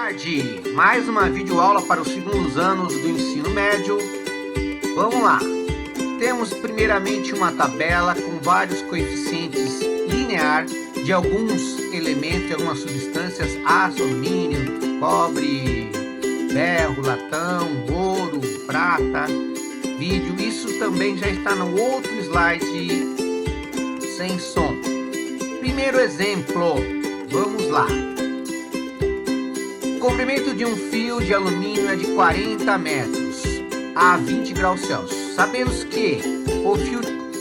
tarde, mais uma videoaula para os segundos anos do ensino médio. Vamos lá. Temos primeiramente uma tabela com vários coeficientes linear de alguns elementos, de algumas substâncias: aço, alumínio, cobre, ferro, latão, ouro, prata, vídeo. Isso também já está no outro slide sem som. Primeiro exemplo, vamos lá. O comprimento de um fio de alumínio é de 40 metros a 20 graus Celsius. Sabemos que o fio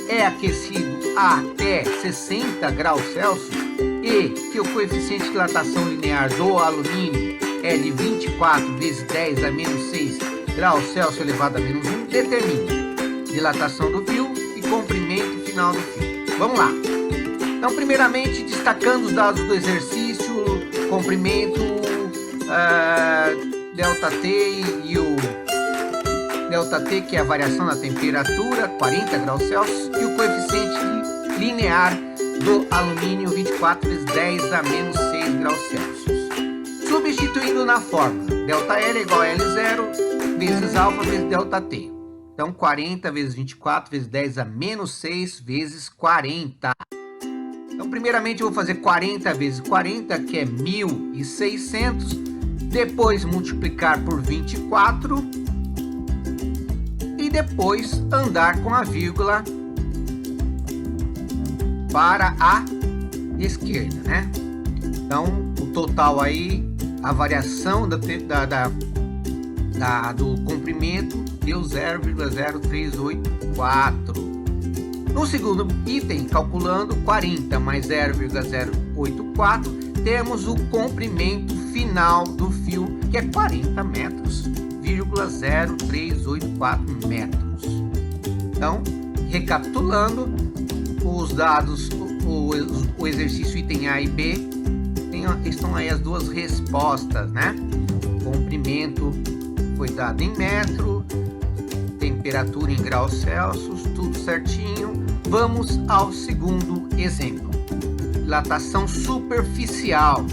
é aquecido a até 60 graus Celsius e que o coeficiente de dilatação linear do alumínio é de 24 vezes 10 a menos 6 graus Celsius elevado a menos 1. Determine dilatação do fio e comprimento final do fio. Vamos lá. Então, primeiramente, destacando os dados do exercício, comprimento, ΔT e o ΔT, que é a variação da temperatura, 40 graus Celsius, e o coeficiente linear do alumínio, 24 vezes 10 a menos 6 graus Celsius. Substituindo na fórmula, ΔL é igual a L0 vezes alfa vezes ΔT. Então, 40 vezes 24 vezes 10 a menos 6 vezes 40. Então, primeiramente, eu vou fazer 40 vezes 40, que é 1.600. Depois, multiplicar por 24. E depois, andar com a vírgula para a esquerda, né? Então, o total aí, a variação do comprimento deu 0,0384. No segundo item, calculando 40 mais 0,084, temos o comprimento final do fio, que é 40 metros, 0,0384 metros. Então, recapitulando os dados, o exercício item A e B, estão aí as duas respostas, né? O comprimento foi dado em metro, temperatura em graus Celsius, tudo certinho. Vamos ao segundo exemplo. Dilatação superficial.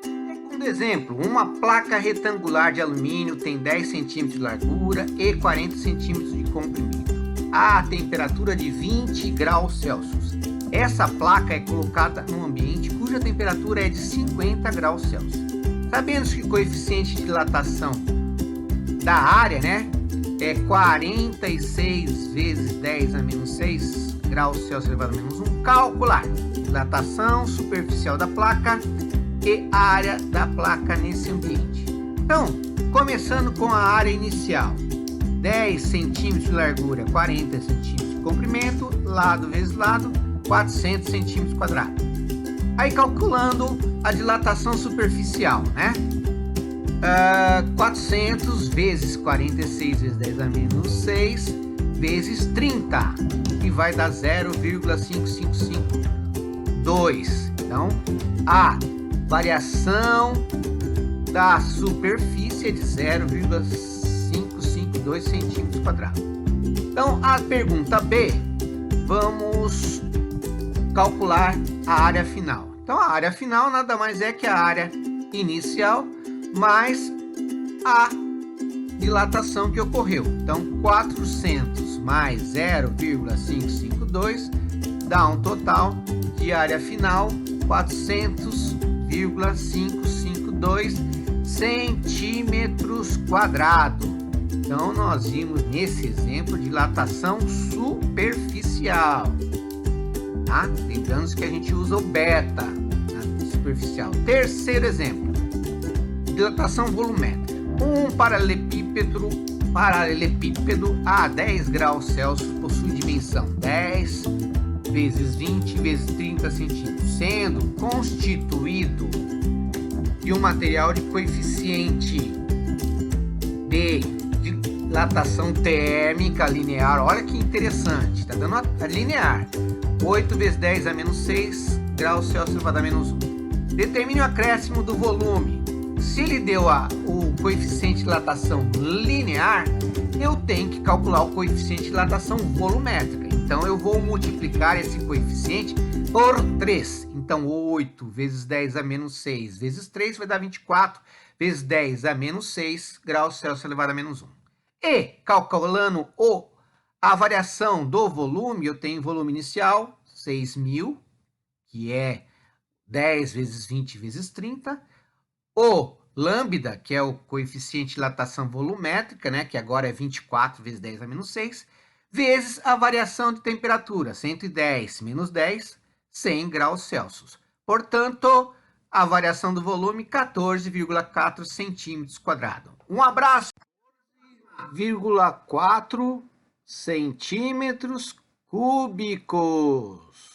Segundo exemplo, uma placa retangular de alumínio tem 10 centímetros de largura e 40 centímetros de comprimento, a temperatura de 20 graus Celsius. Essa placa é colocada num ambiente cuja temperatura é de 50 graus Celsius. Sabemos que o coeficiente de dilatação da área, né, é 46 vezes 10 a menos 6 graus Celsius elevado a menos 1. Calcular dilatação superficial da placa e área da placa nesse ambiente. Então, começando com a área inicial, 10 centímetros de largura, 40 centímetros de comprimento, lado vezes lado, 400 centímetros quadrados. Aí, calculando a dilatação superficial, né? 400 vezes 46 vezes 10 a menos 6 vezes 30, que vai dar 0,5552. Então, a variação da superfície é de 0,552 centímetros quadrados. Então, a pergunta B, vamos calcular a área final. Então, a área final nada mais é que a área inicial mais a dilatação que ocorreu. Então, 400 mais 0,552 dá um total de área final 400,552 centímetros quadrados. Então, nós vimos nesse exemplo dilatação superficial. Tá? Lembrando que a gente usa o beta na superficial. Terceiro exemplo, dilatação volumétrica. Um paralelepípedo a 10 graus Celsius possui dimensão 10 vezes 20 vezes 30 centímetros, sendo constituído de um material de coeficiente de dilatação térmica linear. Olha que interessante, está dando a linear. 8 vezes 10 a menos 6 graus Celsius elevado a menos 1. Determine o acréscimo do volume. Se ele deu o coeficiente de dilatação linear, eu tenho que calcular o coeficiente de dilatação volumétrica. Então, eu vou multiplicar esse coeficiente por 3. Então, 8 vezes 10 a menos 6 vezes 3 vai dar 24, vezes 10 a menos 6 graus Celsius elevado a menos 1. E, calculando a variação do volume, eu tenho volume inicial, 6.000, que é 10 vezes 20 vezes 30. O lambda, que é o coeficiente de dilatação volumétrica, né, que agora é 24 vezes 10 a menos 6, vezes a variação de temperatura, 110 menos 10, 100 graus Celsius. Portanto, a variação do volume, 14,4 centímetros quadrados. Um abraço! 14,4 centímetros cúbicos.